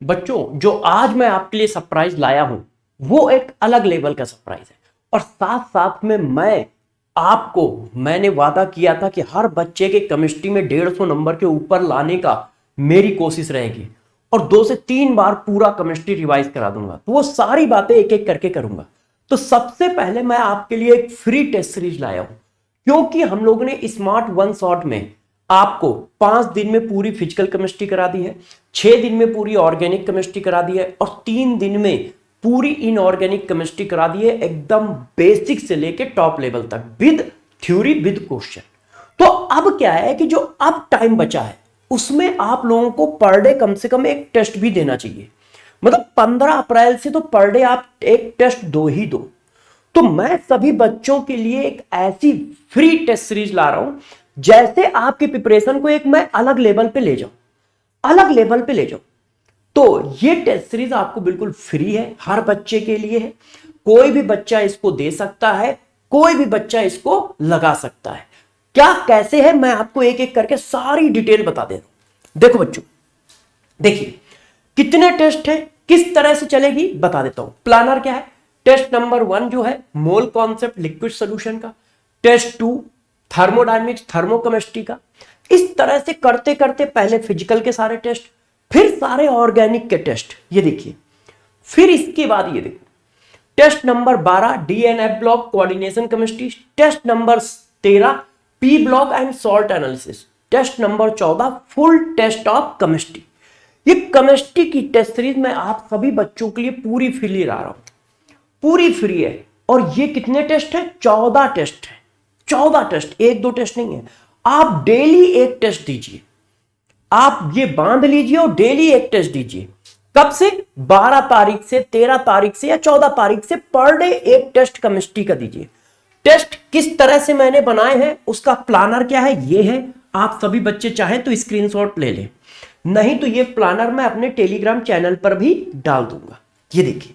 बच्चों जो आज मैं आपके लिए सरप्राइज लाया हूं वो एक अलग लेवल का सरप्राइज है। और साथ साथ में मैंने वादा किया था कि हर बच्चे के केमिस्ट्री में 150 नंबर के ऊपर लाने का मेरी कोशिश रहेगी और 2 से 3 बार पूरा केमिस्ट्री रिवाइज करा दूंगा। तो वो सारी बातें एक एक करके करूंगा। तो सबसे पहले मैं आपके लिए एक फ्री टेस्ट सीरीज लाया हूं, क्योंकि हम लोगों ने स्मार्ट वन शॉट में आपको 5 दिन में पूरी फिजिकल केमिस्ट्री करा दी है, 6 दिन में पूरी ऑर्गेनिक केमिस्ट्री करा दी है और 3 दिन में पूरी इनऑर्गेनिक केमिस्ट्री करा दी है, एकदम बेसिक से लेके टॉप लेवल तक विद थ्योरी विद क्वेश्चन। तो अब क्या है कि जो अब टाइम बचा है उसमें आप लोगों को पर डे कम से कम एक टेस्ट भी देना चाहिए। मतलब 15 अप्रैल से तो पर डे आप एक टेस्ट दो ही दो। तो मैं सभी बच्चों के लिए एक ऐसी फ्री टेस्ट सीरीज ला रहा हूं जैसे आपकी प्रिपरेशन को एक मैं अलग लेवल पे ले जाऊं। तो ये टेस्ट सीरीज आपको बिल्कुल फ्री है, हर बच्चे के लिए है। कोई भी बच्चा इसको दे सकता है, कोई भी बच्चा इसको लगा सकता है। क्या कैसे है मैं आपको एक एक करके सारी डिटेल बता दे रहा हूं। देखो बच्चों, देखिए कितने टेस्ट है, किस तरह से चलेगी बता देता हूं। प्लानर क्या है, टेस्ट नंबर 1 जो है मोल कॉन्सेप्ट लिक्विड सोल्यूशन का, टेस्ट 2 थर्मोडायनेमिक्स थर्मोकेमिस्ट्री का। इस तरह से करते करते पहले फिजिकल के सारे टेस्ट, फिर सारे ऑर्गेनिक के टेस्ट, ये देखिए। फिर इसके बाद ये देखिए test number 12 d and f block coordination chemistry, test number 13 p block and salt analysis, test number 14 full test of chemistry. ये केमिस्ट्री की टेस्ट सीरीज मैं आप सभी बच्चों के लिए पूरी फ्री ला रहा हूं, पूरी फ्री है। और ये कितने टेस्ट है, 14 टेस्ट है। 14 टेस्ट, एक दो टेस्ट नहीं है। आप डेली एक टेस्ट दीजिए, आप ये बांध लीजिए और डेली एक टेस्ट दीजिए। कब से, 12 तारीख से, 13 तारीख से या 14 तारीख से पर डे एक टेस्ट केमिस्ट्री का दीजिए। टेस्ट किस तरह से मैंने बनाए हैं, उसका प्लानर क्या है, ये है। आप सभी बच्चे चाहें तो स्क्रीनशॉट ले लें, नहीं तो ये प्लानर मैं अपने टेलीग्राम चैनल पर भी डाल दूंगा। ये देखिए,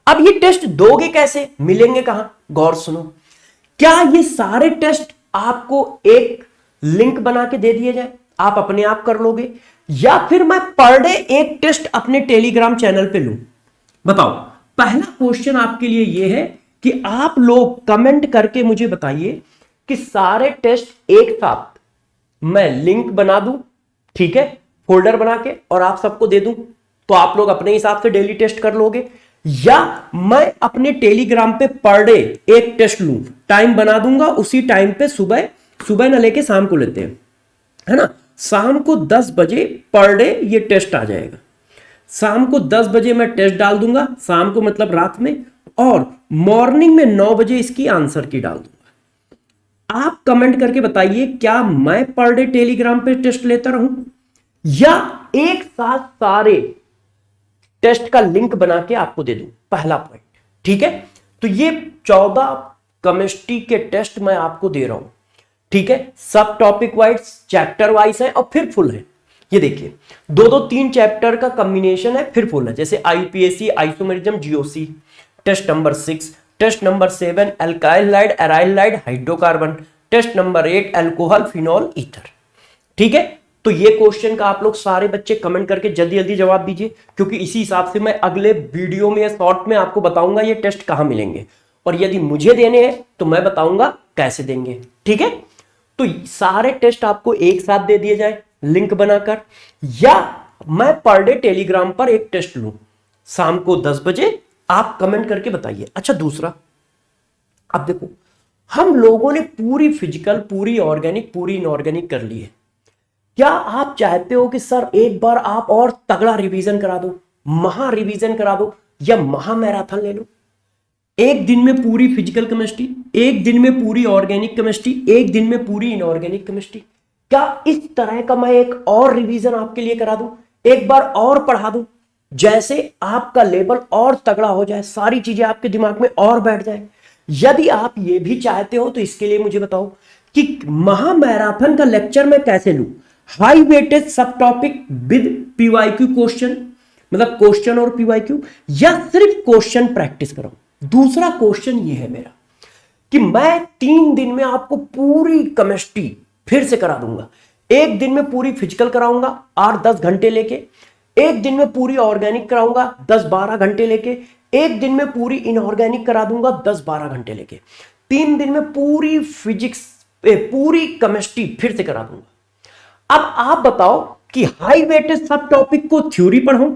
अब ये टेस्ट दोगे कैसे, मिलेंगे कहां, गौर सुनो। क्या ये सारे टेस्ट आपको एक लिंक बना के दे दिए जाए, आप अपने आप कर लोगे, या फिर मैं पर डे एक टेस्ट अपने टेलीग्राम चैनल पे लूं? बताओ। पहला क्वेश्चन आपके लिए यह है कि आप लोग कमेंट करके मुझे बताइए कि सारे टेस्ट एक साथ मैं लिंक बना दूं, ठीक है, फोल्डर बना के और आप सबको दे दूं, तो आप लोग अपने हिसाब से डेली टेस्ट कर लोगे, या मैं अपने टेलीग्राम पे पर डे एक टेस्ट लूं, टाइम बना दूंगा, उसी टाइम पे सुबह ना लेके शाम को लेते हैं, है ना। शाम को 10 बजे पर डे ये टेस्ट आ जाएगा। शाम को 10 बजे मैं टेस्ट डाल दूंगा, शाम को मतलब रात में, और मॉर्निंग में 9 बजे इसकी आंसर की डाल दूंगा। आप कमेंट करके बताइए, क्या मैं पर डे टेलीग्राम पे टेस्ट लेता रहूं, या एक साथ सारे टेस्ट का लिंक बना के आपको दे दूं? पहला पॉइंट, ठीक है। तो ये 14 केमिस्ट्री के टेस्ट मैं आपको दे रहा हूं, ठीक है। सब टॉपिक वाइज, चैप्टर वाइज है और फिर फुल है। ये देखिए, 2-2-3 चैप्टर का कॉम्बिनेशन है, फिर फुल है। जैसे आईपीएससी isomerism GOC test number 6, test number 7 alkyl halide aryl halide hydrocarbon, test number 8 alcohol phenol ether, ठीक है। तो ये क्वेश्चन का आप लोग सारे बच्चे कमेंट करके जल्दी जल्दी जवाब दीजिए, क्योंकि इसी हिसाब से मैं अगले वीडियो में या शॉर्ट में आपको बताऊंगा ये टेस्ट कहां मिलेंगे, और यदि मुझे देने हैं तो मैं बताऊंगा कैसे देंगे, ठीक है। तो सारे टेस्ट आपको एक साथ दे दिए जाए लिंक बनाकर, या मैं पर डे टेलीग्राम पर एक टेस्ट लूं शाम को 10 बजे, आप कमेंट करके बताइए। अच्छा, दूसरा, अब देखो, हम लोगों ने पूरी फिजिकल, पूरी ऑर्गेनिक, पूरी इनऑर्गेनिक कर ली है। क्या आप चाहते हो कि सर एक बार आप और तगड़ा रिवीजन करा दो, महा रिवीजन करा दो, या महा मैराथन ले लो? एक दिन में पूरी फिजिकल केमिस्ट्री, एक दिन में पूरी ऑर्गेनिक केमिस्ट्री, एक दिन में पूरी इनऑर्गेनिक केमिस्ट्री। क्या इस तरह का मैं एक और रिवीजन आपके लिए करा दूं, एक बार और पढ़ा दूं, जैसे आपका लेवल और तगड़ा हो जाए, सारी चीजें आपके दिमाग में और बैठ जाए? यदि आप ये भी चाहते हो तो इसके लिए मुझे बताओ कि महा मैराथन का लेक्चर मैं कैसे लूं, हाई वेटेज सब टॉपिक विद पीवाईक्यू क्वेश्चन, मतलब क्वेश्चन और पीवाईक्यू, या सिर्फ क्वेश्चन प्रैक्टिस कराऊं? दूसरा क्वेश्चन ये है मेरा कि मैं 3 दिन में आपको पूरी केमिस्ट्री फिर से करा दूंगा। एक दिन में पूरी फिजिकल कराऊंगा 8-10 घंटे लेके, एक दिन में पूरी ऑर्गेनिक कराऊंगा 10-12 घंटे लेके, एक दिन में पूरी इनऑर्गेनिक करा दूंगा 10-12 घंटे लेके, 3 दिन में पूरी फिजिक्स पूरी केमिस्ट्री फिर से करा दूंगा। अब आप बताओ कि हाई वेटेज सब टॉपिक को थ्योरी पढ़ाऊं,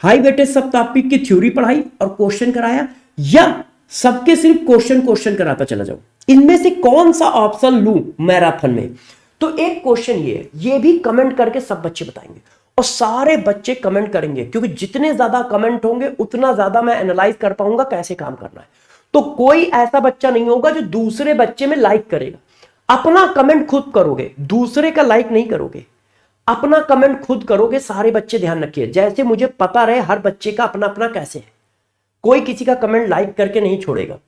हाई वेटेज सब टॉपिक की थ्योरी पढ़ाई और क्वेश्चन कराया, या सबके सिर्फ क्वेश्चन कराता चला जाऊं, इनमें से कौन सा ऑप्शन लूं मैराथन में? तो एक क्वेश्चन ये भी कमेंट करके सब बच्चे बताएंगे और सारे बच्चे कमेंट करेंगे, क्योंकि जितने ज्यादा कमेंट होंगे उतना ज्यादा मैं एनालाइज कर पाऊंगा कैसे काम करना है। तो कोई ऐसा बच्चा नहीं होगा जो दूसरे बच्चे में लाइक करेगा, अपना कमेंट खुद करोगे, दूसरे का लाइक नहीं करोगे, अपना कमेंट खुद करोगे। सारे बच्चे ध्यान रखिए, जैसे मुझे पता रहे हर बच्चे का अपना अपना कैसे है, कोई किसी का कमेंट लाइक करके नहीं छोड़ेगा।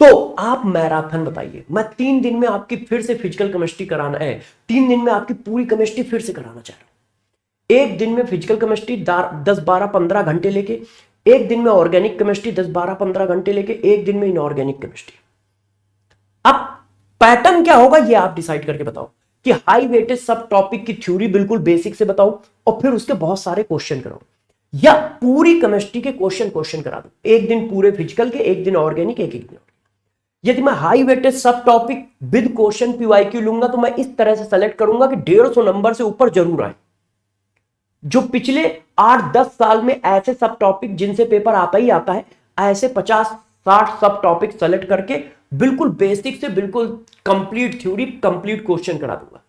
तो आप मैराथन बताइए, मैं 3 दिन में आपकी फिर से फिजिकल केमिस्ट्री कराना है, 3 दिन में आपकी पूरी केमिस्ट्री फिर से कराना चाह रहा हूं। एक दिन में फिजिकल केमिस्ट्री 10-12-15 घंटे लेके, एक दिन में ऑर्गेनिक केमिस्ट्री 10-12-15 घंटे लेके, एक दिन में इनऑर्गेनिक केमिस्ट्री। अब पैटर्न क्या होगा ये आप डिसाइड करके बताओ कि हाई वेटेज सब टॉपिक की थ्योरी बिल्कुल बेसिक से बताओ और फिर उसके बहुत सारे क्वेश्चन कराओ, या पूरी केमिस्ट्री के क्वेश्चन करा दो, एक दिन पूरे फिजिकल के, एक दिन ऑर्गेनिक, एक दिन। यदि मैं हाई वेटेज सब टॉपिक विद क्वेश्चन पीवाईक्यू लूंगा तो मैं इस तरह से सेलेक्ट करूंगा कि 150 नंबर से ऊपर जरूर आए। जो पिछले 8-10 साल में ऐसे सब टॉपिक जिनसे पेपर आता ही आता है, ऐसे 50-60 सब टॉपिक सेलेक्ट करके बिल्कुल बेसिक से बिल्कुल कंप्लीट थ्योरी, कंप्लीट क्वेश्चन करा दूंगा।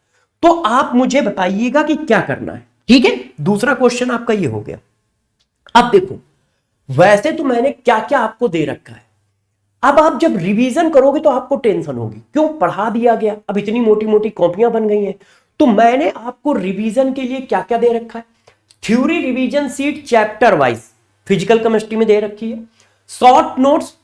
तो आप मुझे बताइएगा कि क्या करना है, ठीक है। दूसरा क्वेश्चन आपका ये हो गया। अब देखो, वैसे तो मैंने क्या क्या आपको दे रखा है, अब आप जब रिवीजन करोगे तो आपको टेंशन होगी, क्यों पढ़ा दिया गया, अब इतनी मोटी मोटी कॉपियां बन गई हैं। तो मैंने आपको रिवीजन के लिए क्या क्या दे रखा है, theory revision sheet chapter wise physical chemistry में दे रखी है, short notes,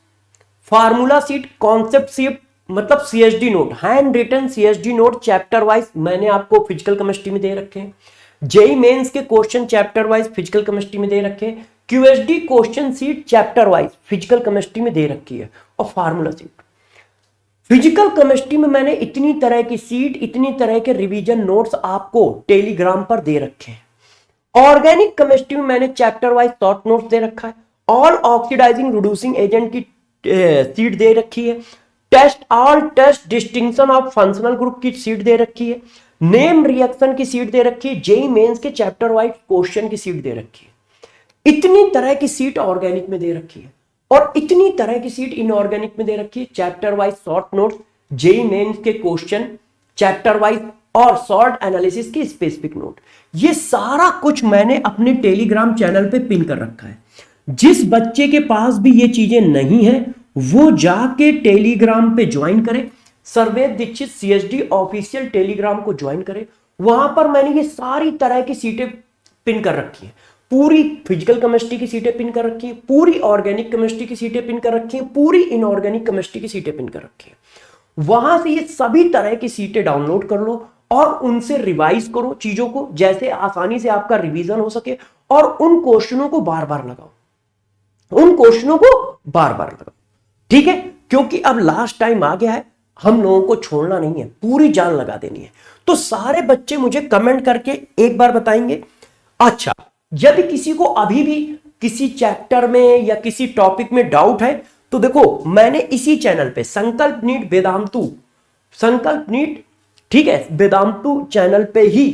formula sheet, concept sheet मतलब CHD note, handwritten CHD note chapter wise मैंने आपको फिजिकल केमिस्ट्री में दे रखे हैं, जेई मेंस के question chapter wise physical chemistry में दे रखे हैं, QSD question sheet chapter wise physical chemistry में दे रखी है, और फार्मूला सीट। फिजिकल केमिस्ट्री में मैंने इतनी तरह की सीट, इतनी तरह के रिवीजन नोट्स आपको टेलीग्राम पर दे रखे हैं। ऑर्गेनिक केमिस्ट्री में मैंने चैप्टर वाइज शॉर्ट नोट्स दे रखा है, ऑल ऑक्सीडाइजिंग रिड्यूसिंग एजेंट की सीट दे रखी है, all test distinction of functional group की सीट दे रखी है, नेम रिएक्शन की सीट दे रखी है, जेई मेंस के चैप्टर वाइज क्वेश्चन की सीट दे रखी है। इतनी तरह की सीट ऑर्गेनिक में दे रखी है और इतनी तरह की सीट इनऑर्गेनिक में दे रखी है, chapter wise short notes, JEE Mains के क्वेश्चन चैप्टर वाइज और शॉर्ट एनालिसिस की स्पेसिफिक नोट। ये सारा कुछ मैंने अपने टेलीग्राम चैनल पे पिन कर रखा है। जिस बच्चे के पास भी ये चीजें नहीं है वो जाके टेलीग्राम पे ज्वाइन करे, सर्वेद दीक्षित सीएचडी ऑफिशियल टेलीग्राम को ज्वाइन करे। वहां पर मैंने ये सारी तरह की सीटें पिन कर रखी है, पूरी फिजिकल केमिस्ट्री की सीटें पिन कर रखी है, पूरी ऑर्गेनिक केमिस्ट्री की सीटें पिन कर रखी है, पूरी इनऑर्गेनिक केमिस्ट्री की सीटें पिन कर रखी है। वहां से ये सभी तरह की सीटें डाउनलोड कर लो और उनसे रिवाइज करो चीजों को, जैसे आसानी से आपका रिवीजन हो सके, और उन क्वेश्चनों को बार बार लगाओ, उन क्वेश्चनों को बार बार लगाओ, ठीक है। क्योंकि अब लास्ट टाइम आ गया है, हम लोगों को छोड़ना नहीं है, पूरी जान लगा देनी है। तो सारे बच्चे मुझे कमेंट करके एक बार बताएंगे। अच्छा, यदि किसी को अभी भी किसी चैप्टर में या किसी टॉपिक में डाउट है तो देखो, मैंने इसी चैनल पे संकल्प नीट वेदांतु, संकल्प नीट, ठीक है, वेदांतु चैनल पे ही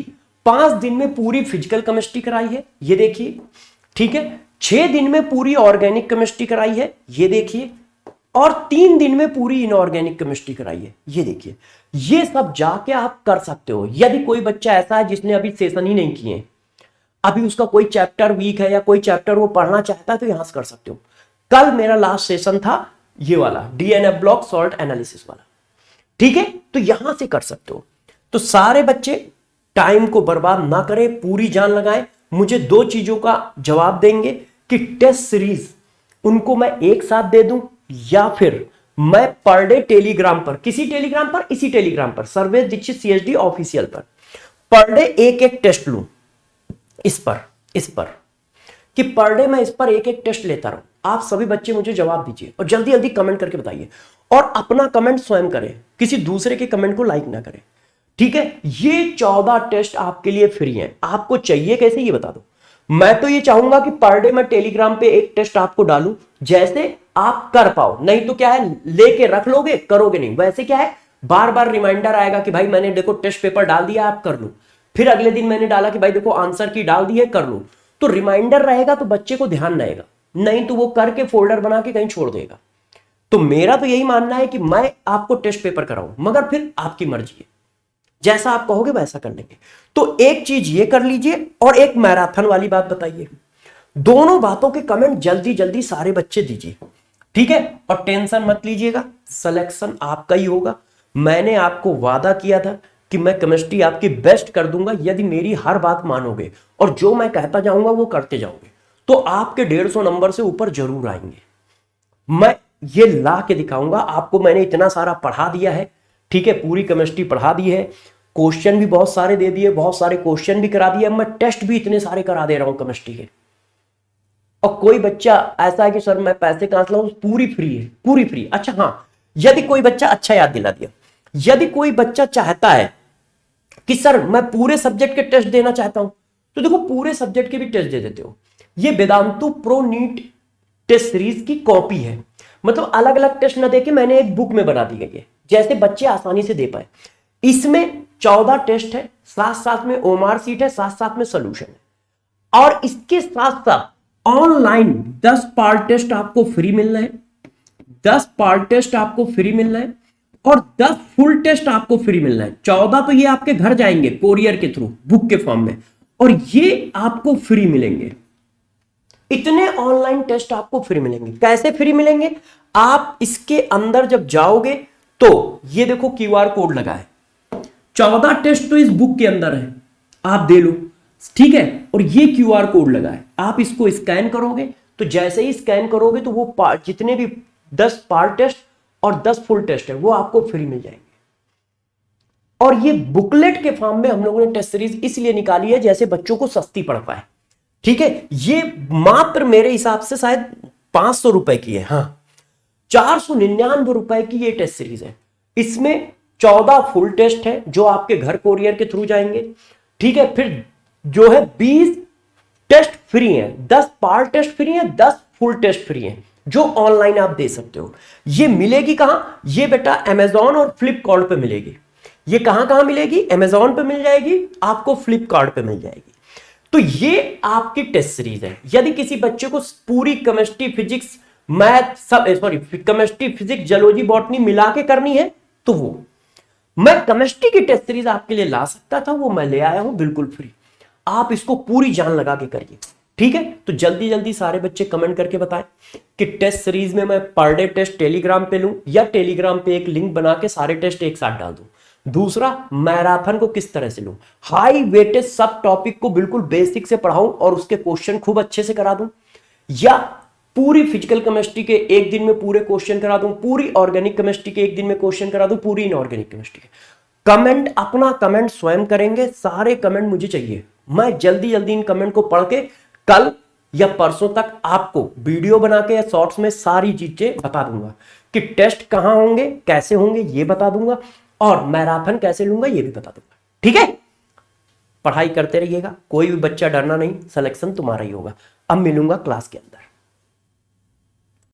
5 दिन में पूरी फिजिकल केमिस्ट्री कराई है, ये देखिए, ठीक है। 6 दिन में पूरी ऑर्गेनिक केमिस्ट्री कराई है, ये देखिए, और 3 दिन में पूरी इनऑर्गेनिक केमिस्ट्री कराई है, ये देखिए। ये सब जाके आप कर सकते हो। यदि कोई बच्चा ऐसा है जिसने अभी सेशन ही नहीं किए, अभी उसका कोई चैप्टर वीक है या कोई चैप्टर वो पढ़ना चाहता है, तो यहां से कर सकते हो। कल मेरा लास्ट सेशन था ये वाला, डीएनए ब्लॉक सॉल्ट एनालिसिस वाला, ठीक है, तो यहां से कर सकते हो। तो सारे बच्चे टाइम को बर्बाद ना करें, पूरी जान लगाएं। मुझे 2 चीजों का जवाब देंगे कि टेस्ट सीरीज उनको मैं एक साथ दे दूं या फिर मैं पर डे टेलीग्राम पर, किसी टेलीग्राम पर, इसी टेलीग्राम पर, Sarved Dixit CHD official per day एक टेस्ट लूं इस पर कि पर डे मैं इस पर एक टेस्ट लेता रहूं। आप सभी बच्चे मुझे जवाब दीजिए और जल्दी जल्दी कमेंट करके बताइए, और अपना कमेंट स्वयं करें, किसी दूसरे के कमेंट को लाइक ना करें, ठीक है। ये 14 टेस्ट आपके लिए फ्री हैं। आपको चाहिए कैसे ये बता दो। मैं तो ये चाहूंगा कि पर डे मैं टेलीग्राम पे एक टेस्ट आपको डालूं, जैसे आप कर पाओ। नहीं तो क्या है, लेके रख लोगे, करोगे नहीं। वैसे क्या है, बार बार रिमाइंडर आएगा कि भाई मैंने देखो टेस्ट पेपर डाल दिया, आप कर लो। फिर अगले दिन मैंने डाला कि भाई देखो आंसर की डाल दी है, कर लो। तो रिमाइंडर रहेगा तो बच्चे को ध्यान रहेगा, नहीं तो वो करके फोल्डर बना के कहीं छोड़ देगा। तो मेरा तो यही मानना है कि मैं आपको टेस्ट पेपर कराऊं, मगर फिर आपकी मर्जी है, जैसा आप कहोगे वैसा कर लेंगे। तो एक चीज ये कर लीजिए, और एक मैराथन वाली बात बताइए। दोनों बातों के कमेंट जल्दी जल्दी सारे बच्चे दीजिए, ठीक है। और टेंशन मत लीजिएगा, सिलेक्शन आपका ही होगा। मैंने आपको वादा किया था कि मैं केमिस्ट्री आपकी बेस्ट कर दूंगा, यदि मेरी हर बात मानोगे और जो मैं कहता जाऊंगा वो करते जाओगे, तो आपके 150 नंबर से ऊपर जरूर आएंगे। मैं ये ला के दिखाऊंगा आपको। मैंने इतना सारा पढ़ा दिया है, ठीक है, पूरी केमिस्ट्री पढ़ा दी है, क्वेश्चन भी बहुत सारे दे दिए, बहुत सारे क्वेश्चन भी करा दिए, मैं टेस्ट भी इतने सारे करा दे रहा हूं केमिस्ट्री के। और कोई बच्चा ऐसा है कि सर मैं पैसे कहां से लाऊं, पूरी फ्री है, पूरी फ्री। अच्छा हाँ, यदि कोई बच्चा, अच्छा याद दिला दिया, यदि कोई बच्चा चाहता है कि सर मैं पूरे सब्जेक्ट के टेस्ट देना चाहता हूं, तो देखो पूरे सब्जेक्ट के भी टेस्ट दे देते हो। ये Vedantu pro NEET test series की कॉपी है, मतलब अलग अलग टेस्ट ना देके मैंने एक बुक में बना दी गई है, जैसे बच्चे आसानी से दे पाए। इसमें 14 टेस्ट है, साथ साथ में ओमार सीट है, साथ साथ में सोल्यूशन है। और इसके साथ साथ ऑनलाइन 10 पार्ट टेस्ट आपको फ्री मिल रहे हैं, 10 पार्ट टेस्ट आपको फ्री मिल रहे हैं, और 10 फुल टेस्ट आपको फ्री मिल रहा है। 14 तो ये आपके घर जाएंगे कोरियर के थ्रू, बुक के फॉर्म में, और ये आपको फ्री मिलेंगे। इतने ऑनलाइन टेस्ट आपको फ्री मिलेंगे। कैसे फ्री मिलेंगे, आप इसके अंदर जब जाओगे तो ये देखो क्यूआर कोड लगा है, 14 टेस्ट तो इस बुक के अंदर है, आप दे लो, ठीक है। और ये क्यूआर कोड लगा है, आप इसको स्कैन करोगे, तो जैसे ही स्कैन करोगे तो वो जितने भी 10 पार्ट टेस्ट और 10 फुल टेस्ट है वो आपको फ्री मिल जाएंगे। और ये बुकलेट के फॉर्म में हम लोगों ने टेस्ट सीरीज इसलिए निकाली है जैसे बच्चों को सस्ती पड़ पाए, ठीक है। ये मात्र मेरे हिसाब से शायद 500 रुपए की है, हाँ 499 रुपए की ये टेस्ट सीरीज है। इसमें 14 फुल टेस्ट है जो आपके घर कोरियर के थ्रू जाएंगे, ठीक है। फिर जो है 20 टेस्ट फ्री हैं, 10 पार्ट टेस्ट फ्री हैं, 10 फुल टेस्ट फ्री हैं, जो ऑनलाइन आप दे सकते हो। ये मिलेगी कहां, ये बेटा अमेजॉन और फ्लिपकार्ट पे मिलेगी। ये कहां कहां मिलेगी, अमेजॉन पे मिल जाएगी, आपको फ्लिपकार्ट पे मिल जाएगी। तो ये आपकी टेस्ट सीरीज है। यदि किसी बच्चे को पूरी केमिस्ट्री फिजिक्स मैथ सब केमिस्ट्री फिजिक्स जूलॉजी बॉटनी मिला के करनी है, तो वो मैं केमिस्ट्री की टेस्ट सीरीज आपके लिए ला सकता था, वो मैं ले आया हूं बिल्कुल फ्री। आप इसको पूरी जान लगा के करिए, ठीक है। तो जल्दी जल्दी सारे बच्चे कमेंट करके बताएं कि टेस्ट सीरीज में मैं पर डे टेस्ट टेलीग्राम पे लूं, या टेलीग्राम पे एक लिंक बना के सारे टेस्ट एक साथ डाल दूं। दूसरा, मैराथन को किस तरह से लूं, हाई वेटेज सब टॉपिक को बिल्कुल बेसिक से पढ़ाऊं और उसके क्वेश्चन खूब अच्छे से करा दूं, या पूरी फिजिकल केमिस्ट्री के एक दिन में पूरे क्वेश्चन करा दूं, पूरी ऑर्गेनिक केमिस्ट्री के एक दिन में क्वेश्चन करा दूं, पूरी इनऑर्गेनिक केमिस्ट्री के। कमेंट, अपना कमेंट स्वयं करेंगे, सारे कमेंट मुझे चाहिए। मैं जल्दी जल्दी इन कमेंट को पढ़ के कल या परसों तक आपको वीडियो बना के या शॉर्ट्स में सारी चीजें बता दूंगा कि टेस्ट कहां होंगे, कैसे होंगे ये बता दूंगा, और मैराथन कैसे लूंगा ये भी बता दूंगा, ठीक है। पढ़ाई करते रहिएगा, कोई भी बच्चा डरना नहीं, सिलेक्शन तुम्हारा ही होगा। अब मिलूंगा क्लास के अंदर।